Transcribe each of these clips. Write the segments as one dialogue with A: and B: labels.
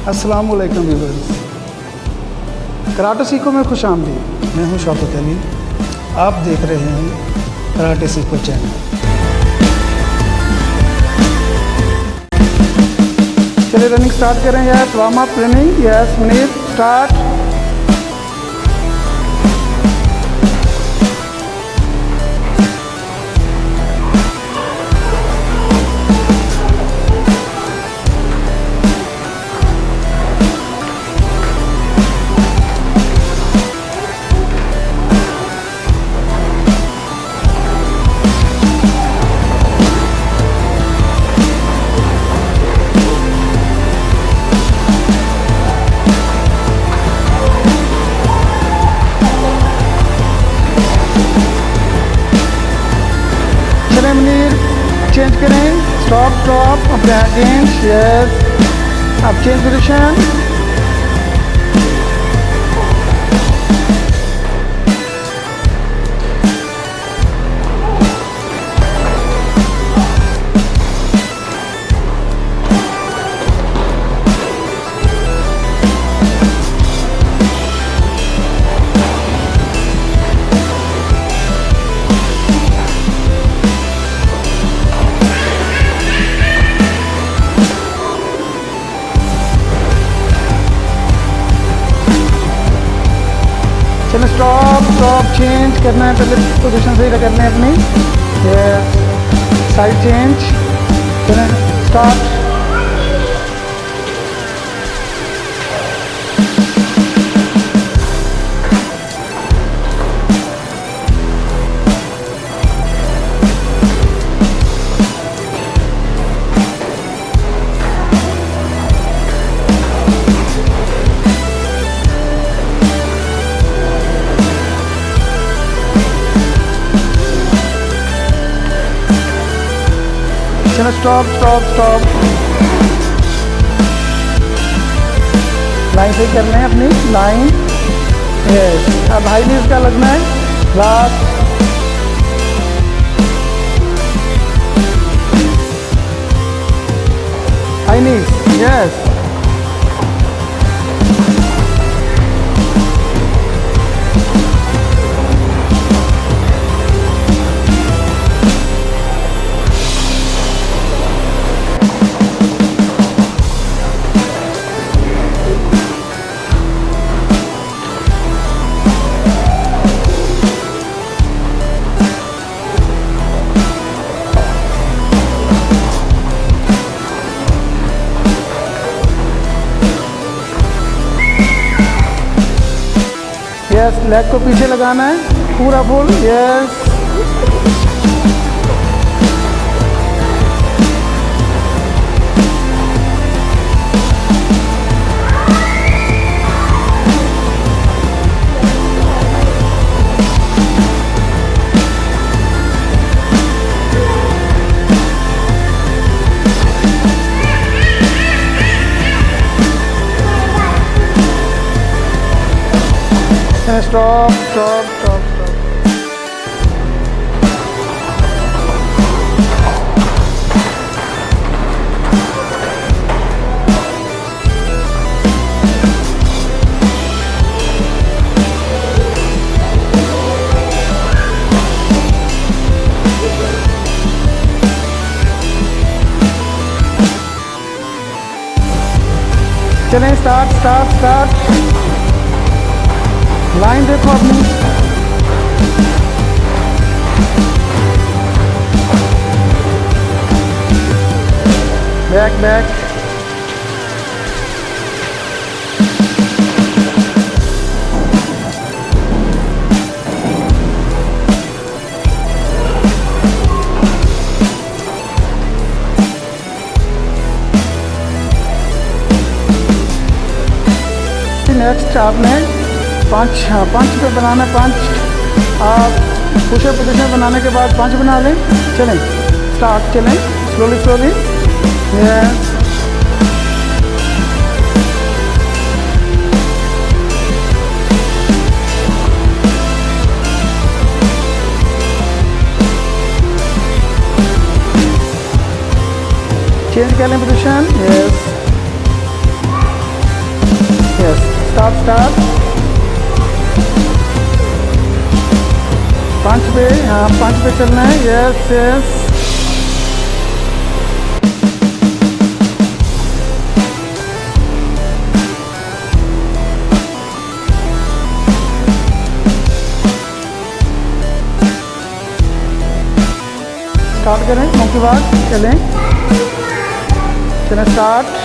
A: अस्सलाम वालेकुम viewers, karate सीखो में खुश आमदीद। मैं हूं शौकत अली, आप देख रहे हैं कराटे सीखो चैनल। चलिए रनिंग स्टार्ट करें यार, warm up running. Yes Munir, start. Change करें, स्टॉप स्टॉप, अपने अगेंस्ट। यस, अब चेंज पोजीशन। चलो स्टॉप स्टॉप, चेंज करना है, पहले पोजीशन सही करनी है अपनी। साइड चेंज करें, स्टार्ट। चलो स्टॉप स्टॉप स्टॉप, लाइन सही करना है अपनी, लाइन। यस, अब हाई नीज का लगना है, लास्ट। हाई नीज, यस। यस, लेग को पीछे लगाना है पूरा full. Yes, stop stop stop stop. चलें, स्टार्ट स्टार्ट स्टार्ट। लाइन देखो अपनी, बैक बैक। नेक्स्ट आपने पंच पे बनाना, पंच। आप पुशअप पोजीशन बनाने के बाद पंच बना लें। चलें स्टार्ट, चलें स्लोली स्लोली। चेंज कर लें पोजीशन। यस, स्टार्ट 5 पे, हाँ 5 पे चलना है। यस यस, स्टार्ट करें, मुंह के बाद चलें, स्टार्ट।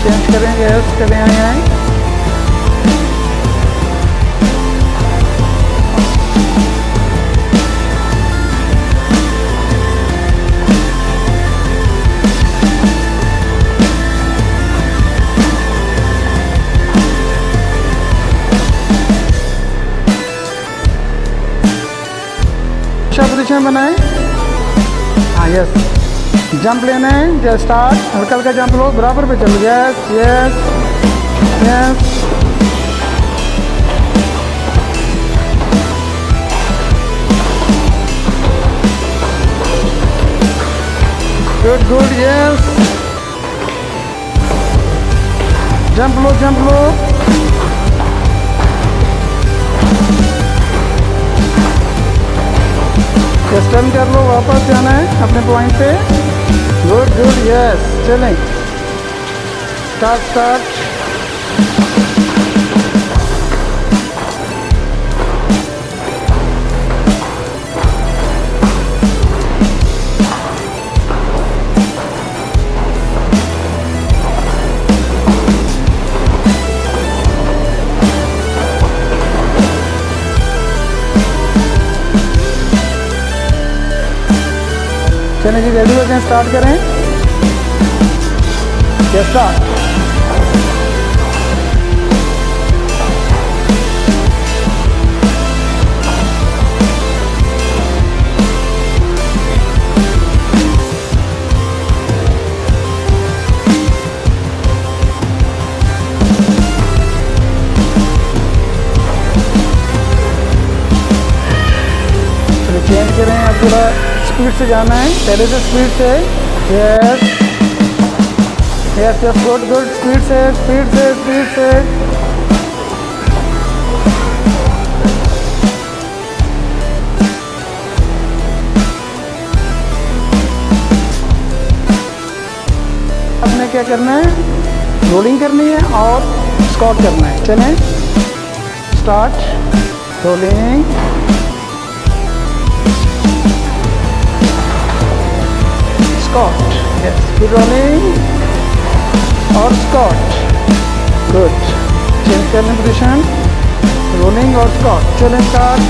A: चेंज करें, यस चलें, आए पोजीशन बनाए। हाँ यस, जंप लेना है, जस्ट स्टार्ट, हल्का हल्का जंप लो, बराबर पे चलो। Yes yes yes, good good, yes, jump लो जंप लो, टर्न कर लो, वापस जाना है अपने पॉइंट पे। गुड गुड, यस चलें, स्टार्ट। चलिए जी, रेडी हो जाए, स्टार्ट करें। कैसा चेंज करें, अब थोड़ा स्पीड से जाना है, पहले से स्पीड से। Yes yes yes, good good, speed से स्पीड से स्पीड से। आपने क्या करना है, रोलिंग करनी है और स्क्वाट करना है। चलें, स्टार्ट, रोलिंग, स्क्वाट, यस, फिर रोलिंग और स्क्वाट। गुड, चेंज करने पोजीशन, रोलिंग और स्क्वाट। चलें, स्टार्ट,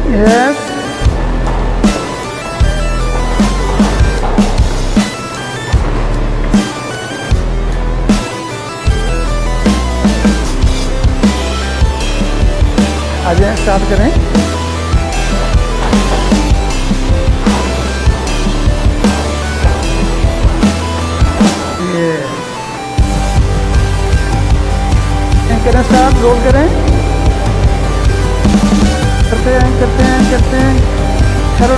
A: यस, आ जाए, स्टार्ट करें। ये करें, स्टार्ट, रोल करें, करते हैं, चलो।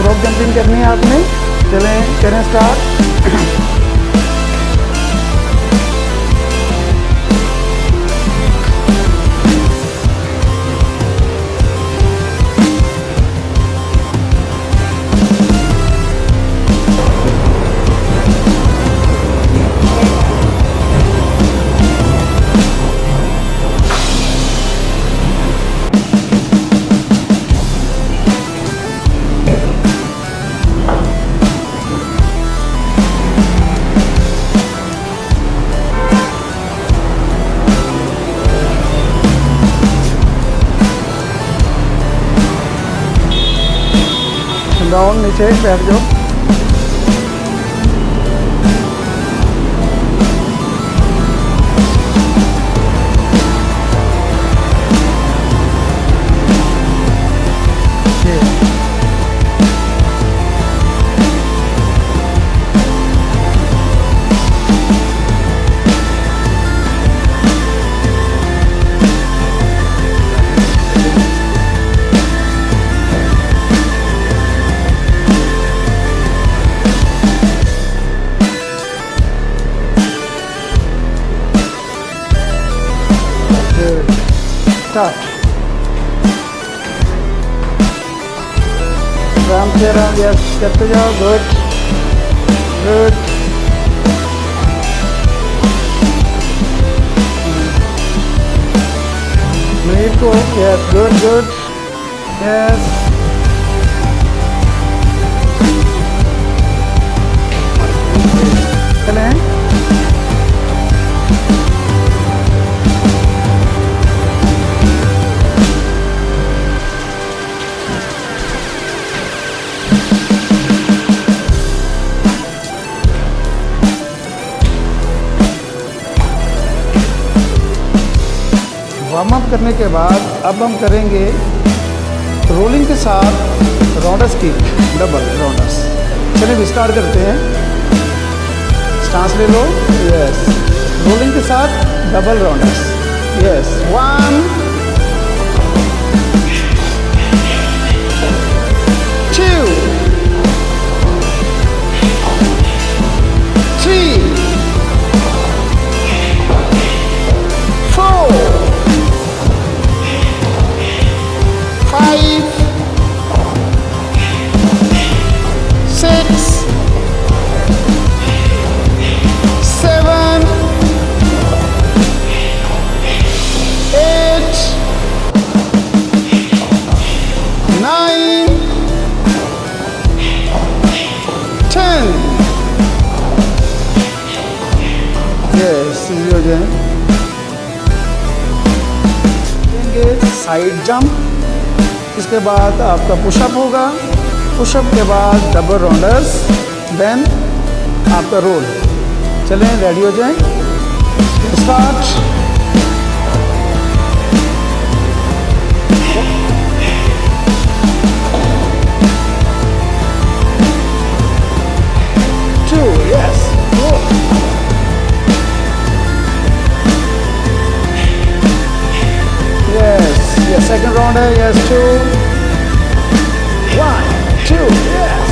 A: रॉक जंपिंग करनी है आपने। चलें, करें स्टार्ट। डाउन, नीचे बैठ जाओ। Start. Ram se ram, yes, करते जाओ, good, good. Breathe को, yes, good, good, yes. चलें. वार्म अप करने के बाद अब हम करेंगे रोलिंग के साथ राउंडर्स की, डबल राउंडर्स। चलिए भी स्टार्ट करते हैं। स्टांस ले लो, यस। रोलिंग के साथ double rounders, yes. 1 2 3 4 5 6 7 8 9 10। Yes, easy हो जाए। साइड जंप, इसके बाद आपका पुशअप होगा, पुशअप के बाद डबल राउंडर्स, देन आपका रोल। चलें, रेडी हो जाएं, start. Two, yes, yes, yes, second round है, yes, 2 1 2, yes.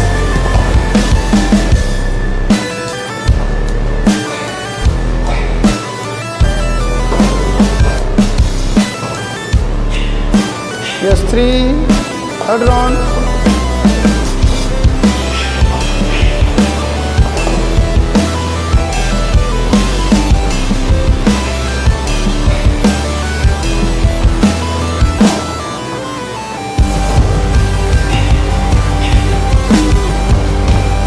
A: Yes, 3, third round.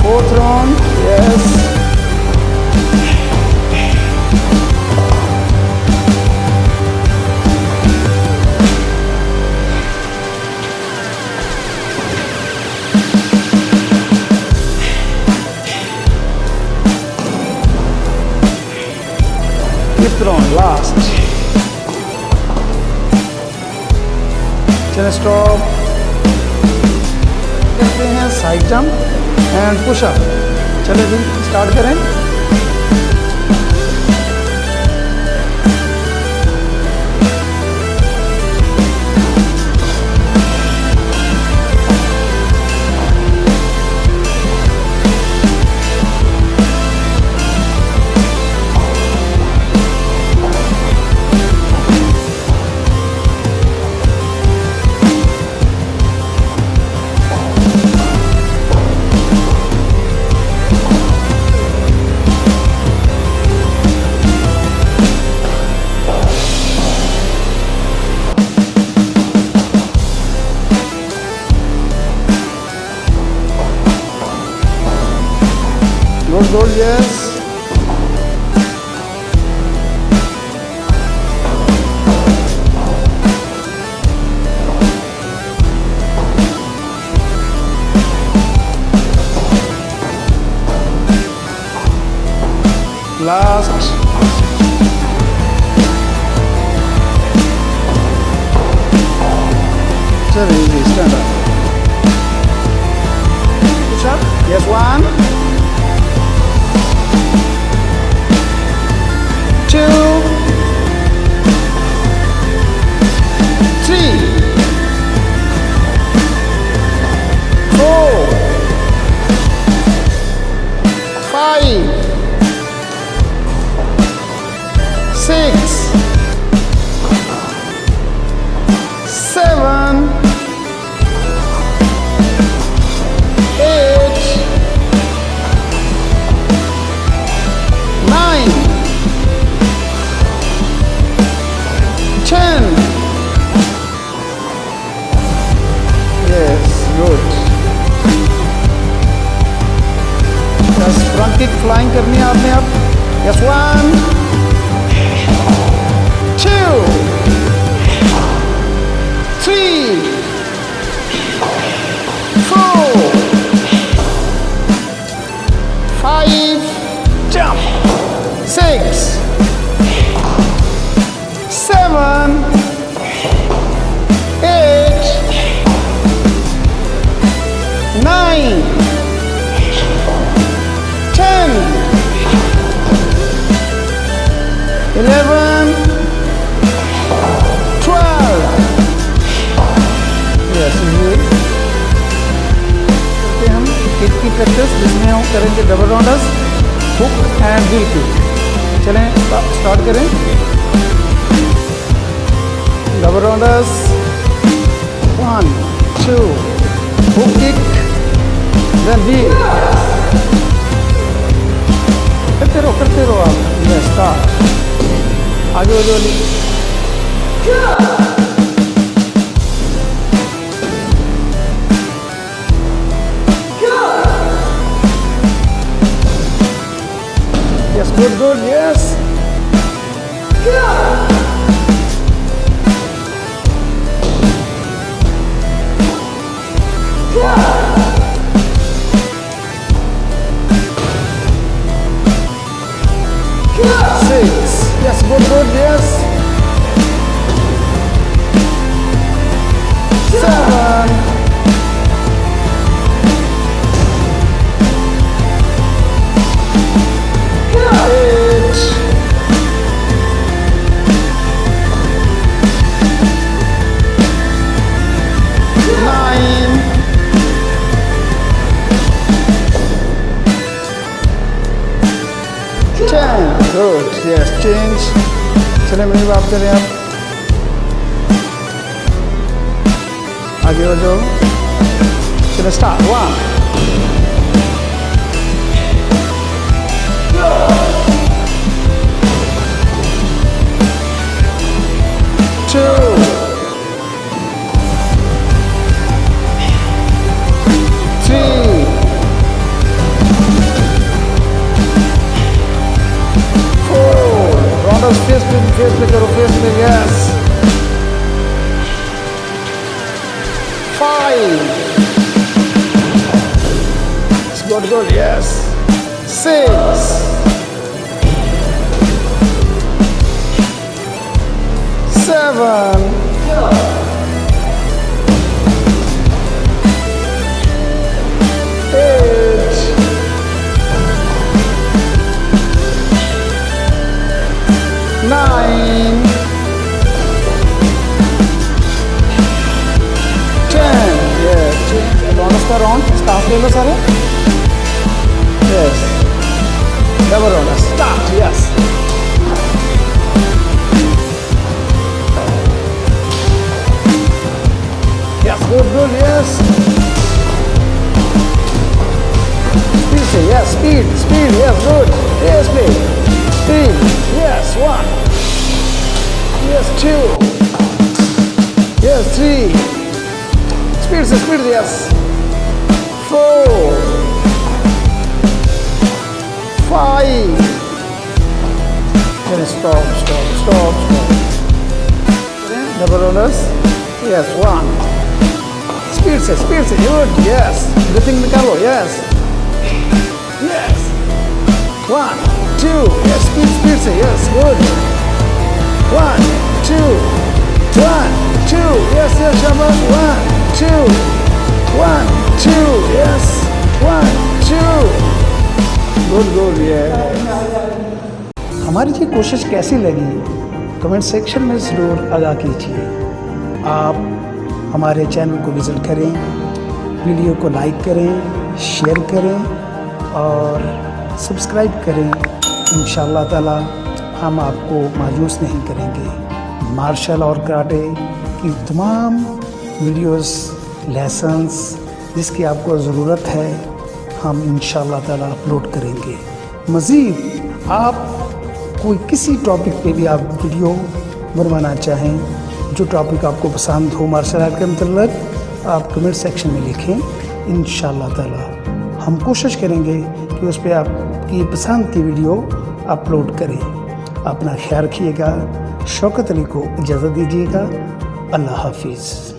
A: Fourth round, yes. Fifth round, last. चलिए स्टॉप करते हैं, साइड जंप एंड पुशअप। चलिए भी स्टार्ट करें। Good, yes. fast. Very easy, stand up. Push up. Yes, 1, 2, 3, 4, 5, 6, 7, 8, 9, 10. Yes, good. Just front kick flying करनी है आपने अब. Yes, 1, 2, 3, 4, 5, jump, 6, 7, 8, 9, 10, 11, 12. Yes, करते हम किक की प्रैक्टिस जिसमें हम करेंगे double rounders, hook and wheel kick. चलें स्टार्ट करें. Double rounders, 1, 2, hook kick, then wheel. करते रहो आप. Yes, start. आगे वाली. Yes, good, yes. 6. Yes, good, yes. 7. 8. 9. 10. Good, yes, change. चले मेरी बात करें आप. आगे हो जाओ. चले स्टार्ट. 1, 2, 3, 4. राउंडर्स फेस पे करो, फेस पे. Yes. 5. Good, yes. 6. 7. 8. 9. 10. Yes. Bonus का round. Start ले लो सारे. Yes. Double round. Start. Yes. Yes. Good. Yes. Speed. Yes. Speed. Yes. Good. Yes. Speed. Yes. 1. Yes. 2. Yes. 3. Speed. Yes. 4. 5. Then stop. Double rollers. Yes, 1. Speed se. Good. Yes. Breathing nikalo. Yes. 1. 2, yes, speed से, yes, good. 1, 2, 1, 2, yes, शाबाश. 1, 2, 1, 2, yes, 1, 2. Good, yeah. हमारी ये कोशिश कैसी लगी comment section में ज़रूर आगाह कीजिए. आप हमारे चैनल को विज़िट करें, वीडियो को लाइक करें, शेयर करें और सब्सक्राइब करें. इंशाअल्लाह ताला हम आपको मायूस नहीं करेंगे. मार्शल और कराटे की तमाम वीडियोस, लेसन्स जिसकी आपको ज़रूरत है हम इंशाअल्लाह ताला अपलोड करेंगे. मज़ीद आप कोई किसी टॉपिक पे भी आप वीडियो बनवाना चाहें, जो टॉपिक आपको पसंद हो मार्शल आर्ट के मतलब, आप कमेंट सेक्शन में लिखें. इंशाअल्लाह ताला हम कोशिश करेंगे कि उस पर आपकी पसंद की वीडियो अपलोड करें. अपना ख्याल रखिएगा. शौकत अली को इजाज़त दीजिएगा. अल्लाह हाफिज़.